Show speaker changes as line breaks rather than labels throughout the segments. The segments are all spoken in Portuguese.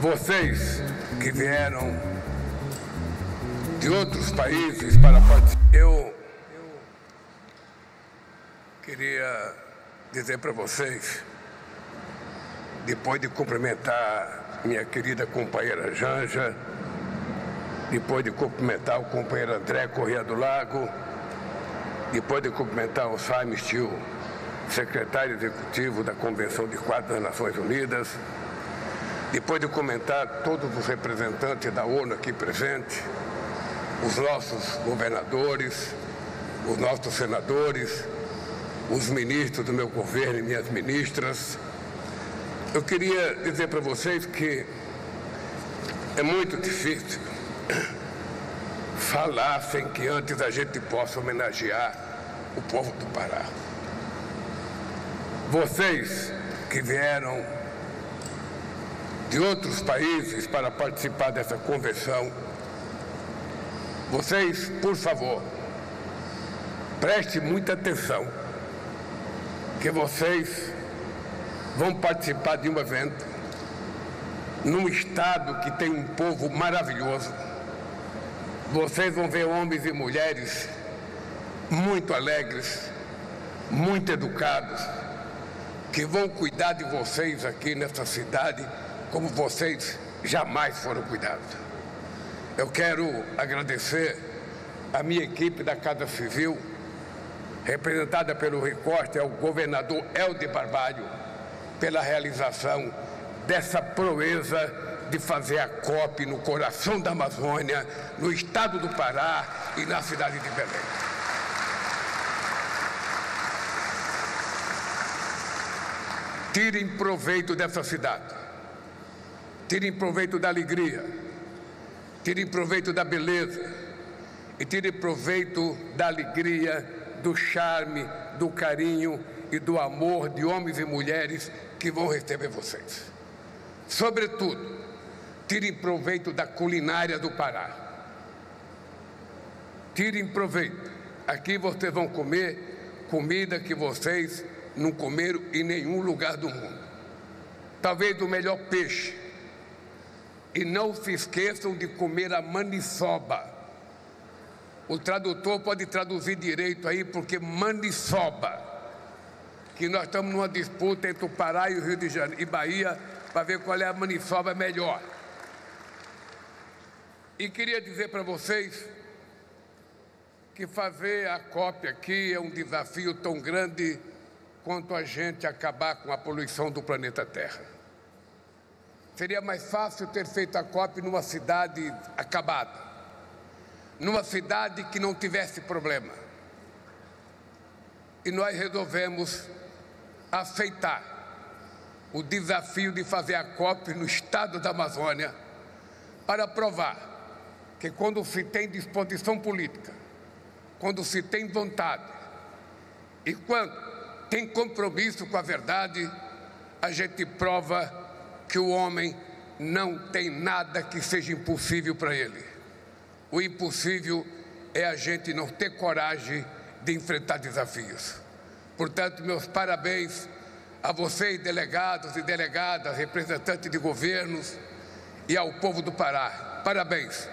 Vocês que vieram de outros países para participar, eu queria dizer para vocês, depois de cumprimentar minha querida companheira Janja, depois de cumprimentar o companheiro André Corrêa do Lago, depois de cumprimentar o Simon Still, secretário executivo da Convenção de Quadro das Nações Unidas, depois de comentar todos os representantes da ONU aqui presentes, os nossos governadores, os nossos senadores, os ministros do meu governo e minhas ministras, eu queria dizer para vocês que é muito difícil falar sem que antes a gente possa homenagear o povo do Pará. Vocês que vieram de outros países para participar dessa convenção, vocês, por favor, prestem muita atenção, que vocês vão participar de um evento num estado que tem um povo maravilhoso. Vocês vão ver homens e mulheres muito alegres, muito educados, que vão cuidar de vocês aqui nessa cidade como vocês jamais foram cuidados. Eu quero agradecer a minha equipe da Casa Civil, representada pelo recorte ao governador Helder Barbalho, pela realização dessa proeza de fazer a COP no coração da Amazônia, no estado do Pará e na cidade de Belém. Tirem proveito dessa cidade, tirem proveito da alegria, tirem proveito da beleza e tirem proveito da alegria, do charme, do carinho e do amor de homens e mulheres que vão receber vocês. Sobretudo, tirem proveito da culinária do Pará. Tirem proveito. Aqui vocês vão comer comida que vocês não comeram em nenhum lugar do mundo. Talvez o melhor peixe. E não se esqueçam de comer a maniçoba. O tradutor pode traduzir direito aí, porque maniçoba, que nós estamos numa disputa entre o Pará e o Rio de Janeiro e Bahia, para ver qual é a maniçoba melhor. E queria dizer para vocês que fazer a COP aqui é um desafio tão grande quanto a gente acabar com a poluição do planeta Terra. Seria mais fácil ter feito a COP numa cidade acabada, numa cidade que não tivesse problema. E nós resolvemos aceitar o desafio de fazer a COP no estado da Amazônia para provar que quando se tem disposição política, quando se tem vontade e quando tem compromisso com a verdade, a gente prova que o homem não tem nada que seja impossível para ele. O impossível é a gente não ter coragem de enfrentar desafios. Portanto, meus parabéns a vocês, delegados e delegadas, representantes de governos e ao povo do Pará. Parabéns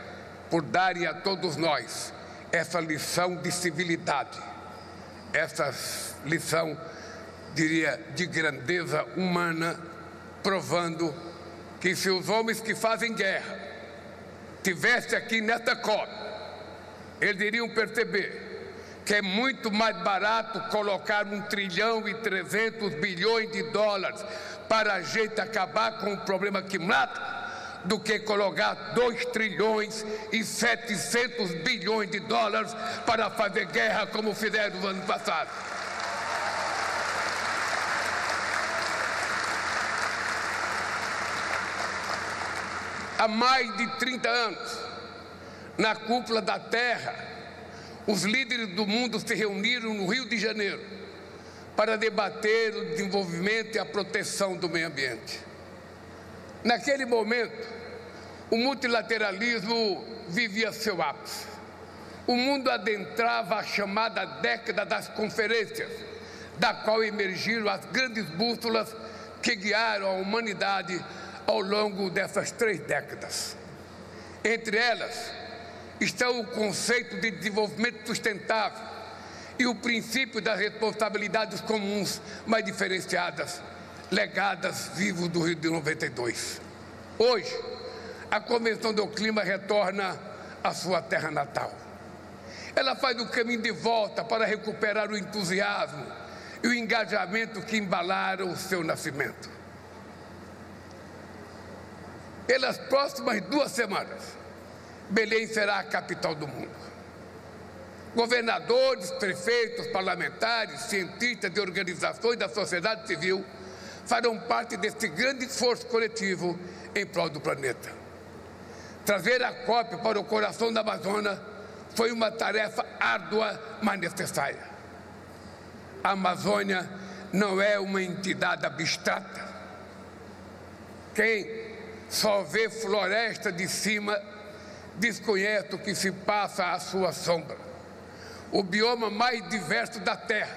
por darem a todos nós essa lição de civilidade, essa lição, diria, de grandeza humana, provando que se os homens que fazem guerra estivessem aqui nesta COP, eles iriam perceber que é muito mais barato colocar 1,3 trilhão para a gente acabar com o problema que mata, do que colocar 2,7 trilhões para fazer guerra como fizeram no ano passado. Há mais de 30 anos, na cúpula da Terra, os líderes do mundo se reuniram no Rio de Janeiro para debater o desenvolvimento e a proteção do meio ambiente. Naquele momento, o multilateralismo vivia seu ápice. O mundo adentrava a chamada década das conferências, da qual emergiram as grandes bússolas que guiaram a humanidade ao longo dessas 3 décadas. Entre elas estão o conceito de desenvolvimento sustentável e o princípio das responsabilidades comuns mais diferenciadas, legadas vivos do Rio de 92. Hoje, a Convenção do Clima retorna à sua terra natal. Ela faz o caminho de volta para recuperar o entusiasmo e o engajamento que embalaram o seu nascimento. Pelas próximas 2 semanas, Belém será a capital do mundo. Governadores, prefeitos, parlamentares, cientistas de organizações da sociedade civil farão parte desse grande esforço coletivo em prol do planeta. Trazer a COP para o coração da Amazônia foi uma tarefa árdua, mas necessária. A Amazônia não é uma entidade abstrata. Quem só vê floresta de cima desconhece o que se passa à sua sombra. O bioma mais diverso da Terra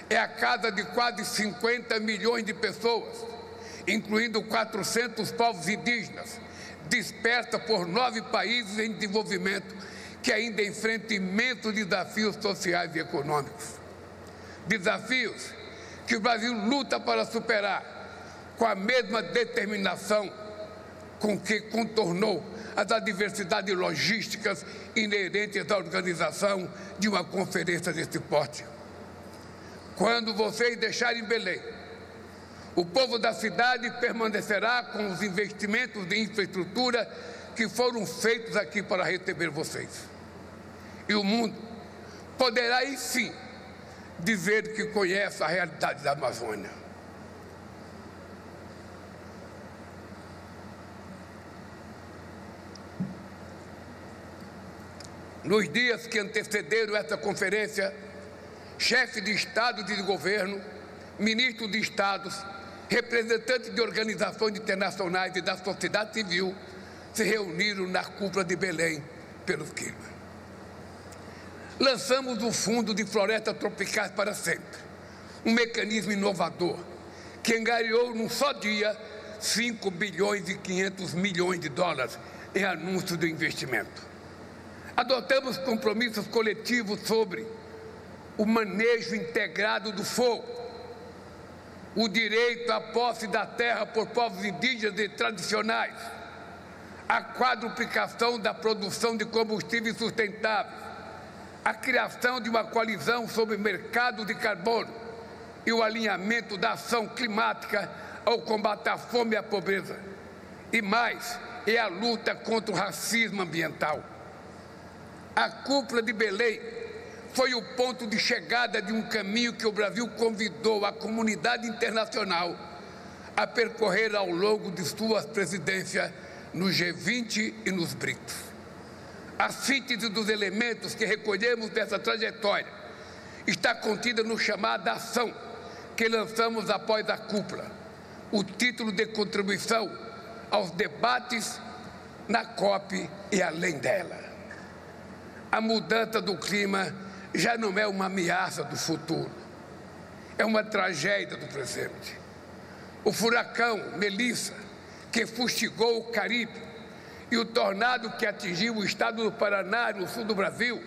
é a casa de quase 50 milhões de pessoas, incluindo 400 povos indígenas, dispersa por 9 países em desenvolvimento que ainda enfrentam imensos desafios sociais e econômicos. Desafios que o Brasil luta para superar com a mesma determinação com que contornou as adversidades logísticas inerentes à organização de uma conferência desse porte. Quando vocês deixarem Belém, o povo da cidade permanecerá com os investimentos de infraestrutura que foram feitos aqui para receber vocês. E o mundo poderá, aí sim, dizer que conhece a realidade da Amazônia. Nos dias que antecederam essa conferência, chefes de Estado e de governo, ministros de Estados, representantes de organizações internacionais e da sociedade civil se reuniram na cúpula de Belém pelo clima. Lançamos o Fundo de Florestas Tropicais para Sempre, um mecanismo inovador que angariou num só dia 5 bilhões e 500 milhões de dólares em anúncios de investimento. Adotamos compromissos coletivos sobre o manejo integrado do fogo, o direito à posse da terra por povos indígenas e tradicionais, a quadruplicação da produção de combustíveis sustentáveis, a criação de uma coalizão sobre o mercado de carbono e o alinhamento da ação climática ao combate à fome e à pobreza. E mais, é a luta contra o racismo ambiental. A cúpula de Belém foi o ponto de chegada de um caminho que o Brasil convidou a comunidade internacional a percorrer ao longo de suas presidências no G20 e nos BRICS. A síntese dos elementos que recolhemos dessa trajetória está contida no chamado Ação que lançamos após a cúpula, o título de contribuição aos debates na COP e além dela. A mudança do clima já não é uma ameaça do futuro, é uma tragédia do presente. O furacão Melissa, que fustigou o Caribe, e o tornado que atingiu o estado do Paraná, no sul do Brasil,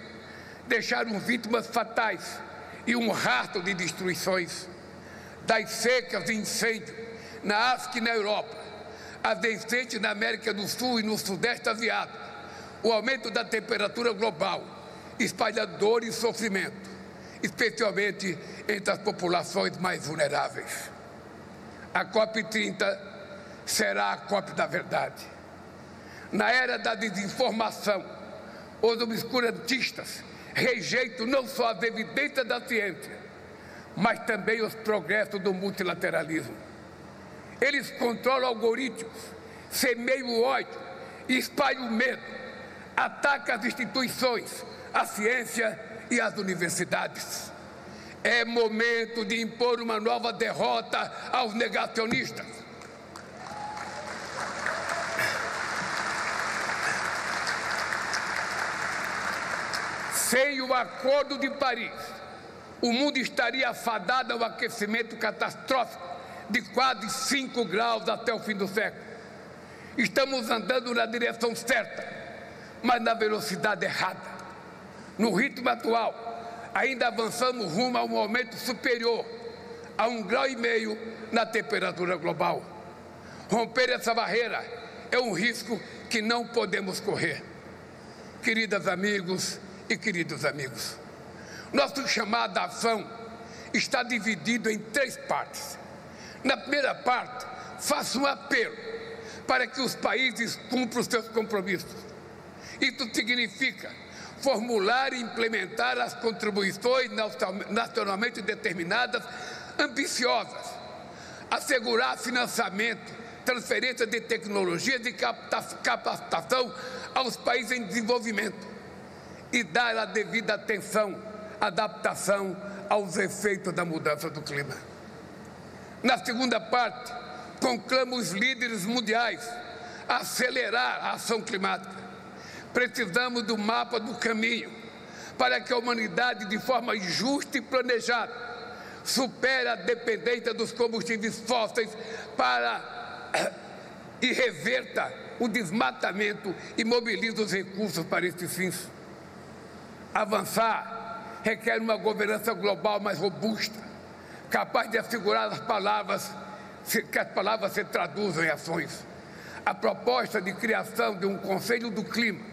deixaram vítimas fatais e um rastro de destruições. Das secas e incêndios na África e na Europa, as enchentes na América do Sul e no Sudeste Asiático, o aumento da temperatura global espalha dor e sofrimento, especialmente entre as populações mais vulneráveis. A COP30 será a COP da verdade. Na era da desinformação, os obscurantistas rejeitam não só as evidências da ciência, mas também os progressos do multilateralismo. Eles controlam algoritmos, semeiam o ódio, espalham o medo, atacam as instituições, a ciência e as universidades. É momento de impor uma nova derrota aos negacionistas. Sem o Acordo de Paris, o mundo estaria afadado ao aquecimento catastrófico de quase 5 graus até o fim do século. Estamos andando na direção certa, mas na velocidade errada. No ritmo atual, ainda avançamos rumo a um aumento superior a 1,5 graus na temperatura global. Romper essa barreira é um risco que não podemos correr. Queridas amigas e queridos amigos, nosso chamado à ação está dividido em 3 partes. Na primeira parte, faço um apelo para que os países cumpram os seus compromissos. Isso significa formular e implementar as contribuições nacionalmente determinadas ambiciosas, assegurar financiamento, transferência de tecnologias e capacitação aos países em desenvolvimento e dar a devida atenção à adaptação aos efeitos da mudança do clima. Na segunda parte, conclamo os líderes mundiais a acelerar a ação climática. Precisamos do mapa do caminho para que a humanidade, de forma justa e planejada, supere a dependência dos combustíveis fósseis e reverta o desmatamento e mobilize os recursos para esses fins. Avançar requer uma governança global mais robusta, capaz de assegurar que as palavras se traduzam em ações. A proposta de criação de um Conselho do Clima,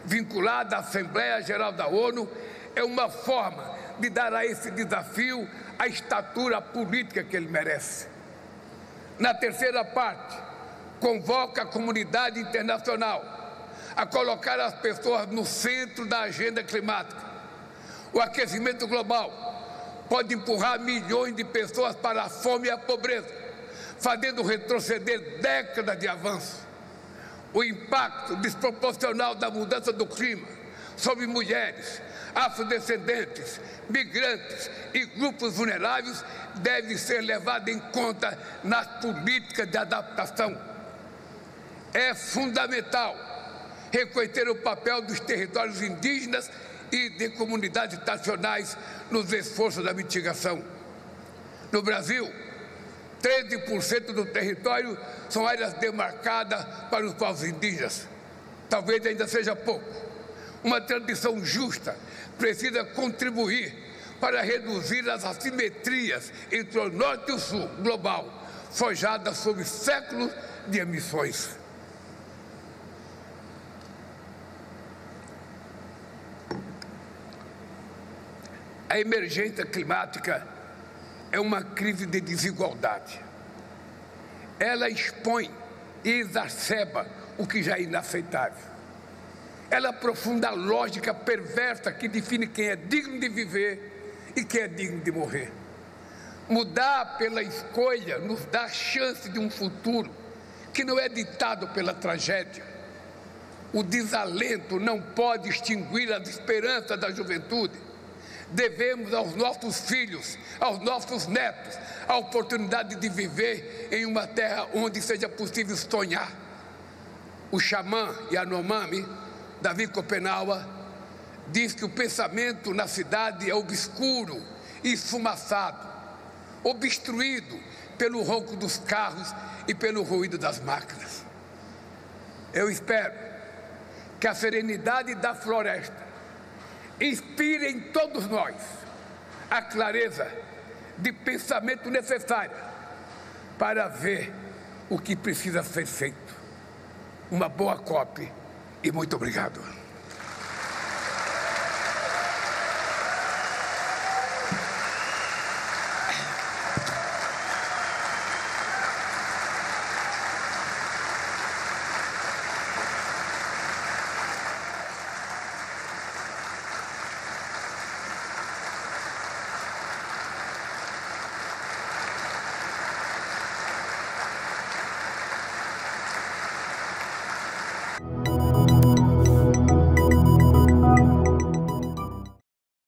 vinculado à Assembleia Geral da ONU, é uma forma de dar a esse desafio a estatura política que ele merece. Na terceira parte, convoca a comunidade internacional a colocar as pessoas no centro da agenda climática. O aquecimento global pode empurrar milhões de pessoas para a fome e a pobreza, fazendo retroceder décadas de avanço. O impacto desproporcional da mudança do clima sobre mulheres, afrodescendentes, migrantes e grupos vulneráveis deve ser levado em conta nas políticas de adaptação. É fundamental reconhecer o papel dos territórios indígenas e de comunidades nacionais nos esforços da mitigação. No Brasil, 13% do território são áreas demarcadas para os povos indígenas. Talvez ainda seja pouco. Uma transição justa precisa contribuir para reduzir as assimetrias entre o norte e o sul global, forjadas sob séculos de emissões. A emergência climática é uma crise de desigualdade. Ela expõe e exacerba o que já é inaceitável. Ela aprofunda a lógica perversa que define quem é digno de viver e quem é digno de morrer. Mudar pela escolha nos dá a chance de um futuro que não é ditado pela tragédia. O desalento não pode extinguir as esperanças da juventude. Devemos aos nossos filhos, aos nossos netos, a oportunidade de viver em uma terra onde seja possível sonhar. O xamã Yanomami, Davi Copenaua, diz que o pensamento na cidade é obscuro e esfumaçado, obstruído pelo ronco dos carros e pelo ruído das máquinas. Eu espero que a serenidade da floresta inspire em todos nós a clareza de pensamento necessária para ver o que precisa ser feito. Uma boa COP e muito obrigado.